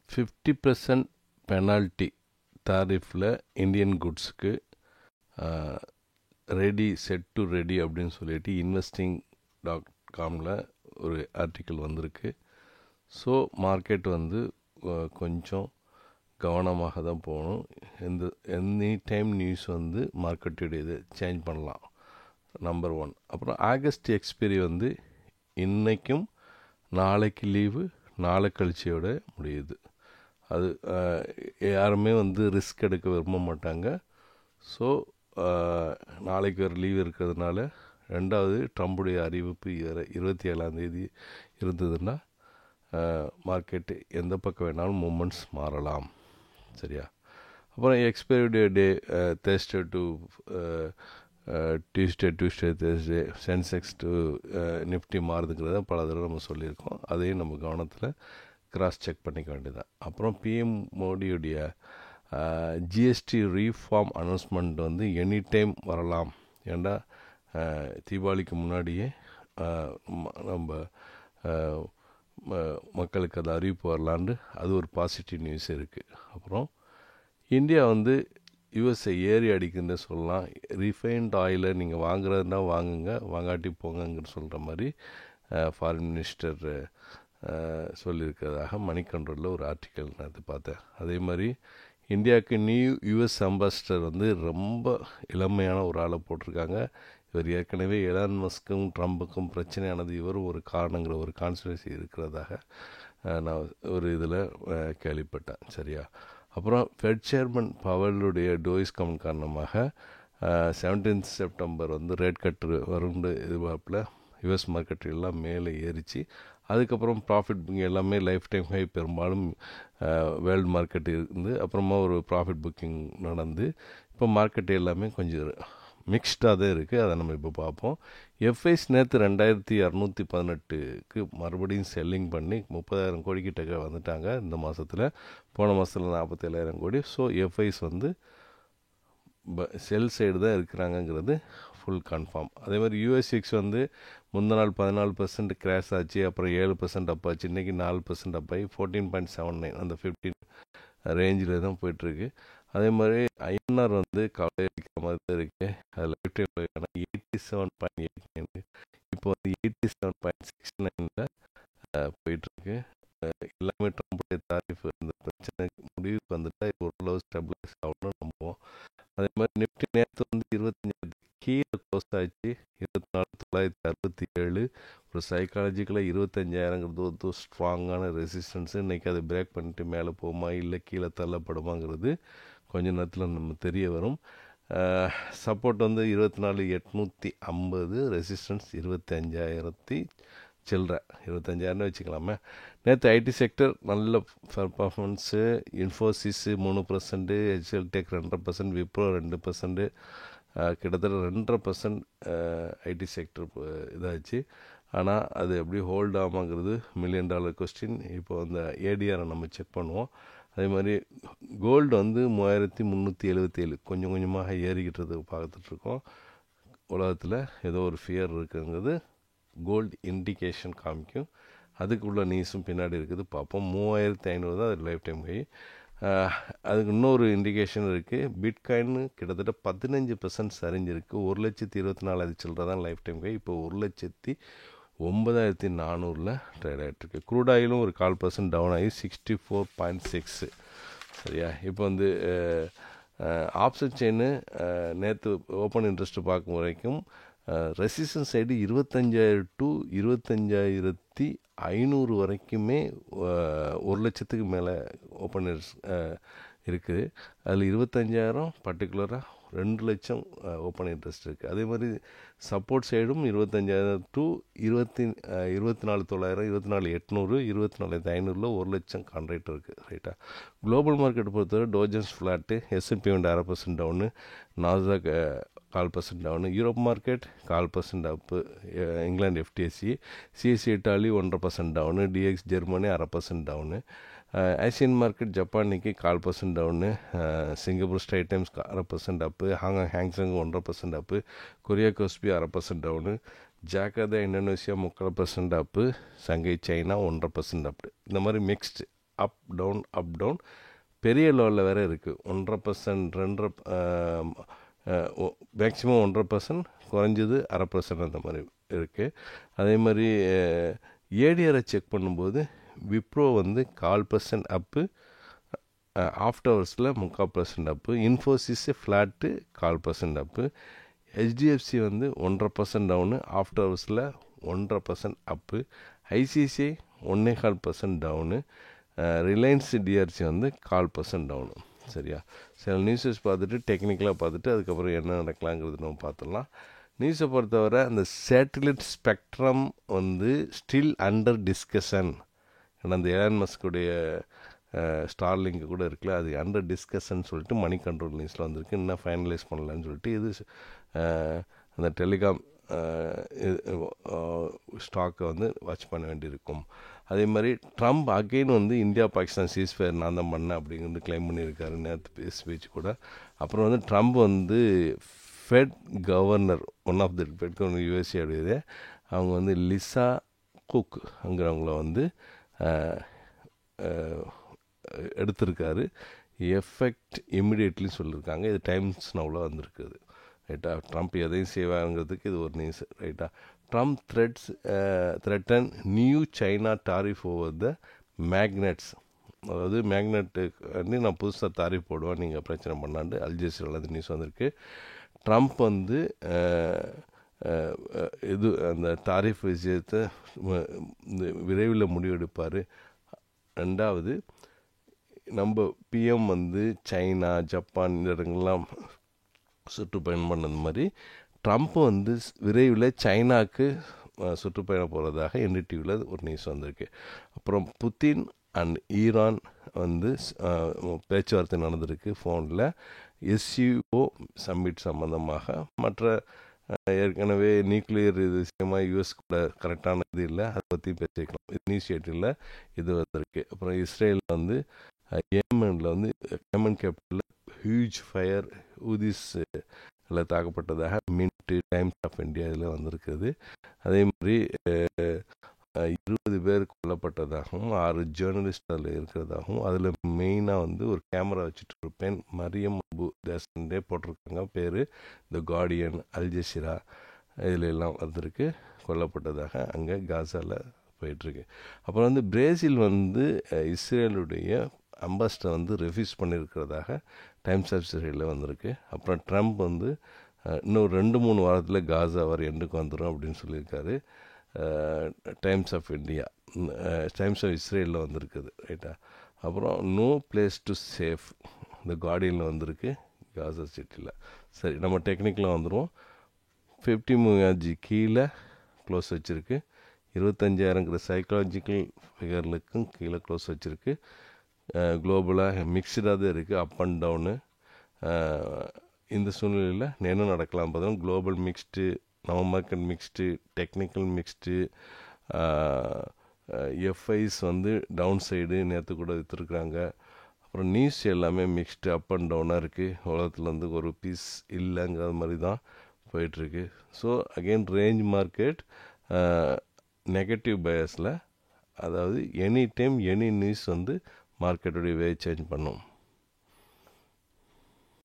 50% penalty டாரிஃபில் Indian குட்ஸுக்கு ready set to ready அப்படின்னு சொல்லிட்டு investing.comல ஒரு ஆர்டிக்கிள் வந்திருக்கு. ஸோ மார்க்கெட் வந்து கொஞ்சம் கவனமாக தான் போகணும். எனி டைம் நியூஸ் வந்து மார்க்கெட்டுடைய இது சேஞ்ச் பண்ணலாம். நம்பர் 1. அப்புறம் ஆகஸ்ட் எக்ஸ்பைரி வந்து இன்றைக்கும் நாளைக்கு லீவு, நாளை கழிச்சியோட முடியுது. அது யாருமே வந்து ரிஸ்க் எடுக்க விரும்ப மாட்டாங்க. ஸோ நாளைக்கு ஒரு லீவ் இருக்கிறதுனால, 2வது ட்ரம்புடைய அறிவிப்பு 27ஆம் இருந்ததுன்னா மார்க்கெட்டு எந்த பக்கம் வேணாலும் மூமெண்ட்ஸ் மாறலாம். சரியா? அப்புறம் expiry day Thursday to Tuesday Thursday Sensex to Nifty மாறுதுங்கிறத பல தடவை நம்ம சொல்லியிருக்கோம். அதையும் நம்ம கவனத்தில் கிராஸ் செக் பண்ணிக்க வேண்டியதான். அப்புறம் பிஎம் மோடியுடைய ஜிஎஸ்டி ரீஃபார்ம் அனௌன்ஸ்மெண்ட் வந்து எனி டைம் வரலாம். ஏன்னா தீபாவளிக்கு முன்னாடியே நம்ம மக்களுக்கு அது அறிவிப்பு வரலான்னு அது ஒரு பாசிட்டிவ் நியூஸ் இருக்குது. அப்புறம் இந்தியா வந்து யூஎஸ்ஐ ஏறி அடிக்குதுன்னு சொல்லலாம். ரீஃபைன்ட் ஆயிலை நீங்கள் வாங்குறதுனா வாங்குங்க, வாங்காட்டி போங்கன்னு சொல்கிற மாதிரி ஃபாரின் மினிஸ்டர் சொல்லியிருக்கிறதாக மணி கண்ட்ரோலில் ஒரு ஆர்டிக்கல் நான் அது பார்த்தேன். அதே மாதிரி இந்தியாவுக்கு நியூ யூஎஸ் அம்பாசிடர் வந்து ரொம்ப இளமையான ஒரு ஆளை போட்டிருக்காங்க. இவர் ஏற்கனவே எலான் மஸ்க்கும் ட்ரம்புக்கும் பிரச்சனையானது இவரும் ஒரு காரணங்கிற ஒரு கான்ஸ்பிரசி இருக்கிறதாக நான் ஒரு இதில் கேள்விப்பட்டேன். சரியா? அப்புறம் ஃபெட் சேர்மன் பவலுடைய டோயிஸ் கமெண்ட் காரணமாக 17 செப்டம்பர் வந்து ரேட் கட்டு வரும்னு எதிர்பார்ப்பில் யூஎஸ் மார்க்கெட் எல்லாம் மேலே ஏறிச்சு. அதுக்கப்புறம் ப்ராஃபிட் புக்கிங் எல்லாமே லைஃப் டைம் ஹை பெரும்பாலும் வேர்ல்டு மார்க்கெட் இருந்து அப்புறமா ஒரு ப்ராஃபிட் புக்கிங் நடந்து இப்போ மார்க்கெட் எல்லாமே கொஞ்சம் மிக்ஸ்டாக தான் இருக்குது. அதை நம்ம இப்போ பார்ப்போம். எஃப்ஐஸ் நேற்று 2218க்கு மறுபடியும் செல்லிங் பண்ணி 30,000 கோடிக்கிட்ட வந்துட்டாங்க இந்த மாதத்தில். போன மாதத்தில் 47,000 கோடி. ஸோ எஃப்ஐஸ் வந்து செல் சைடு தான் இருக்கிறாங்கங்கிறது ஃபுல் கன்ஃபார்ம். அதே மாதிரி யூஎஸ்எக்ஸ் வந்து முந்தின நாள் 14% கிராஷ் ஆச்சு, அப்புறம் 7% அப் ஆச்சு. இன்றைக்கி 4% அப் ஆகி 14.79 அந்த 15 ரேஞ்சில் தான் போயிட்டுருக்கு. அதே மாதிரி ஐஎன்ஆர் வந்து கவலை அளிக்கிற மாதிரி தான் இருக்குது. அது லைஃப் டைம் 87.89 இப்போ வந்து 87.69 போயிட்டுருக்கு. எல்லாமே ட்ரம்புடைய தாரிஃப் இந்த பிரச்சனை முடிவுக்கு வந்துட்டால் இப்போ ஓரளவு ஸ்டெபிளைஸ் ஆகணும்னு நம்புவோம். அதே மாதிரி நிஃப்டி நேற்று வந்து 25 கீழே க்ளோஸ் ஆச்சு. 24,967 ஒரு சைக்காலஜிக்கலாக 25,000ங்கிறது ஒரு ஸ்ட்ராங்கான ரெசிஸ்டன்ஸு. இன்றைக்கி அதை பிரேக் பண்ணிட்டு மேலே போகுமா இல்லை கீழே தள்ளப்படுமாங்கிறது கொஞ்ச நேரத்தில் நம்ம தெரிய வரும். சப்போர்ட் வந்து 24,850, ரெசிஸ்டன்ஸ் 25,000 சில்லற 25,000 வச்சுக்கலாமே. நேற்று ஐடி செக்டர் நல்ல performance. Infosys 3%, HL tech 2%, Wipro 2%, கிட்டத்தட்ட 2.5% ஐடி செக்டர் இதாச்சு. ஆனால் அது எப்படி ஹோல்ட் ஆமாங்கிறது $1 million கொஸ்டின். இப்போ அந்த ஏடிஆரை நம்ம செக் பண்ணுவோம். அதே மாதிரி கோல்டு வந்து 3,377 கொஞ்சம் கொஞ்சமாக ஏறிக்கிட்டது பார்த்துட்ருக்கோம். உலகத்தில் ஏதோ ஒரு ஃபியர் இருக்குங்கிறது கோல்டு இண்டிகேஷன் காமிக்கும். அதுக்குள்ள நியூஸும் பின்னாடி இருக்குது, பார்ப்போம். 3,500 தான் அது லைஃப் டைம் கை. அதுக்கு இன்னொரு இண்டிகேஷன் இருக்குது. பிட்காயின் கிட்டத்தட்ட 15% சரிஞ்சிருக்கு. 1,24,000 சில்லற தான் லைஃப் டைம் கை. இப்போ 1,09,400 ட்ரேட் ஆகிட்டுருக்கு. க்ரூட் ஆயிலும் ஒரு 0.25% டவுன் ஆகி 64.6. சரியா? இப்போ வந்து ஆப்ஷன் செயின்னு நேற்று ஓப்பன் இன்ட்ரெஸ்ட் பார்க்கும் வரைக்கும் ரெசிஸ்டன்ஸ் சைடு 25,000 to 25,500 வரைக்குமே 1,00,000க்கு மேலே ஓப்பன் இருக்குது. அதில் 25,000 பர்டிகுலராக 2,00,000 ஓப்பன் இன்ட்ரெஸ்ட் இருக்குது. அதே மாதிரி சப்போர்ட் சைடும் 25,000 to 24,900, 24,800, 24,500 1,00,000 கான்ட்ராக்ட் இருக்குது. ரைட்டா? குளோபல் மார்க்கெட் பொறுத்தவரை Dow Jones flat, S&P 0.5% down, Nasdaq 0.25% down, Europe market 0.25% up, England FTSE, CSE Italy 1.5% down, DAX Germany 0.5% down, Asian market Japan Nikkei 0.25% down, Singapore Strait Times 0.5% up, Hong Kong Hang Seng 1.5% up, Korea Kospi 0.5% down, Jakarta Indonesia 3% up, Shanghai China 1.5% அப்பு. இந்த மாதிரி mixed up down பெரிய லெவலில் வேறு இருக்குது. 1.5% 2 maximum 1.5%, குறைஞ்சது 0.5% அந்த மாதிரி இருக்குது. அதே மாதிரி ஏடிஆரை செக் பண்ணும்போது விப்ரோ வந்து 0.25% அப்பு, ஆஃப்டர் ஹவர்ஸில் 3/4% அப்பு, இன்ஃபோசிஸ் ஃப்ளாட்டு 0.25% அப்பு, ஹெச்டிஎஃப்சி வந்து 1.5% டவுனு, ஆஃப்டர் ஹவர்ஸில் 1.5% அப்பு, ஐசிஐசிஐ 1.25% டவுனு, ரிலையன்ஸ் டிஆர்சி வந்து 0.25% டவுனு. சரியா? சில நியூஸஸ் பார்த்துட்டு டெக்னிக்கலாக பார்த்துட்டு அதுக்கப்புறம் என்ன நடக்கலாங்கிறது நம்ம பார்த்துடலாம். நியூஸை பொறுத்தவரை அந்த சேட்டலைட் ஸ்பெக்ட்ரம் வந்து ஸ்டில் அண்டர் டிஸ்கஷன். ஏன்னா அந்த எலான் மஸ்குடைய ஸ்டார்லிங்க் கூட இருக்குல்ல, அது அண்டர் டிஸ்கஷன் சொல்லிட்டு மணி கண்ட்ரோல் நியூஸில் வந்திருக்கு. இன்னும் ஃபைனலைஸ் பண்ணலான்னு சொல்லிட்டு இது அந்த டெலிகாம் ஸ்டாக்கை வந்து வாட்ச் பண்ண வேண்டியிருக்கும். அதே மாதிரி ட்ரம்ப் அகெயின் வந்து இந்தியா பாகிஸ்தான் சீஸ்ஃபயர் நான் தான் பண்ணேன் அப்படிங்கிறது கிளைம் பண்ணியிருக்காரு நேற்று ஸ்பீச் கூட. அப்புறம் வந்து ட்ரம்ப் வந்து Fed governor, one of the Fed governor யூஎஸ்ஏடைய, அவங்க வந்து லிசா குக்ங்கிறவங்கள வந்து எடுத்திருக்காரு. எஃபெக்ட் இமிடியேட்லி சொல்லியிருக்காங்க. இது டைம்ஸ் நவுல வந்திருக்குது. ரைட்டா? ட்ரம்ப் எதையும் செய்வாங்கிறதுக்கு இது ஒரு நியூஸ். ரைட்டா? Trump threaten new China tariff over the magnets. அதாவது மேக்னெட்டுக்கு வந்து நான் புதுசாக தாரிஃப் போடுவேன், நீங்கள் பிரச்சனை பண்ணாண்டு அல்ஜசீராவில் அந்த நியூஸ் வந்திருக்கு. ட்ரம்ப் வந்து இது அந்த தாரிஃப் விஷயத்தை விரைவில் முடிவெடுப்பார். ரெண்டாவது, நம்ம பிஎம் வந்து சைனா, ஜப்பான் இந்த இடங்கள்லாம் சுற்றுப்பயணம் பண்ணது மாதிரி ட்ரம்ப் வந்து விரைவில் சைனாவுக்கு சுற்றுப்பயணம் போகிறதாக என்டிடிவியில் ஒரு நியூஸ் வந்திருக்கு. அப்புறம் புதின் அண்ட் ஈரான் வந்து பேச்சுவார்த்தை நடந்திருக்கு ஃபோனில், எஸ்சிஓ சம்மிட் சம்பந்தமாக. மற்ற ஏற்கனவே நியூக்ளியர் இது விஷயமாக யூஎஸ் கூட கரெக்டான இது இல்லை, அதை பற்றி பேசிக்கலாம். இனிஷியேட்டிவில் இது வந்திருக்கு. அப்புறம் இஸ்ரேலில் வந்து ஏமனில் வந்து ஏமன் கேபிட்டலில் ஹியூஜ் ஃபயர் ஹூதிஸ் தாக்கப்பட்டதாக மின்ட்டு, டைம்ஸ் ஆஃப் இந்தியா இதில் வந்திருக்குது. அதே மாதிரி 20 பேர் கொல்லப்பட்டதாகவும் 6 ஜேர்னலிஸ்ட் அதில் இருக்கிறதாகவும், அதில் மெயினாக வந்து ஒரு கேமரா வச்சுட்டு ஒரு பெண் மரியம் அபு தேசன்டே போட்டிருக்காங்க பேர், த கார்டியன், அல்ஜசீரா இதில் எல்லாம் வந்திருக்கு, கொல்லப்பட்டதாக அங்கே காசாவில் போயிட்டுருக்கு. அப்புறம் வந்து பிரேசில் வந்து இஸ்ரேலுடைய அம்பாஸ்டர் வந்து ரெஃப்யூஸ் பண்ணியிருக்கிறதாக டைம்ஸ் ஆஃப் இஸ்ரேலில் வந்திருக்கு. அப்புறம் ட்ரம்ப் வந்து இன்னும் 2-3 வாரத்தில் காசா வர எண்டுக்கு வந்துடும் அப்படின்னு சொல்லியிருக்காரு. Times of India, times of இஸ்ரேலில் வந்திருக்குது. ரைட்டா? அப்புறம் நோ பிளேஸ் டு சேஃப், இந்த கார்டியனில் வந்திருக்கு காசா சிட்டியில். சரி, நம்ம டெக்னிக்கலாக வந்துடுவோம். 50 மூவாஜி கீழே க்ளோஸ் வச்சுருக்கு, 25,000ங்கிற சைக்காலஜிக்கல் ஃபிகர்களுக்கும் கீழே க்ளோஸ் வச்சுருக்கு. குளோபலாக மிக்சடாக தான் இருக்குது, அப் அண்ட் டவுனு. இந்த சூழ்நிலையில் என்ன நடக்கலாம் பார்த்தோம். குளோபல் மிக்ஸ்டு, நம்ம market mixed, technical mixed, FIs வந்து டவுன் சைடு நேற்று கூட விற்றுருக்குறாங்க. அப்புறம் நியூஸ் எல்லாமே மிக்ஸ்டு, அப் அண்ட் டவுனாக இருக்குது. உலகத்தில் வந்து ஒரு பீஸ் இல்லைங்கிற மாதிரி தான் போயிட்டுருக்கு. So again range market negative பயஸில், அதாவது எனி டைம் எனி நியூஸ் வந்து மார்க்கெட்டுடைய வே சேஞ்ச் பண்ணும்.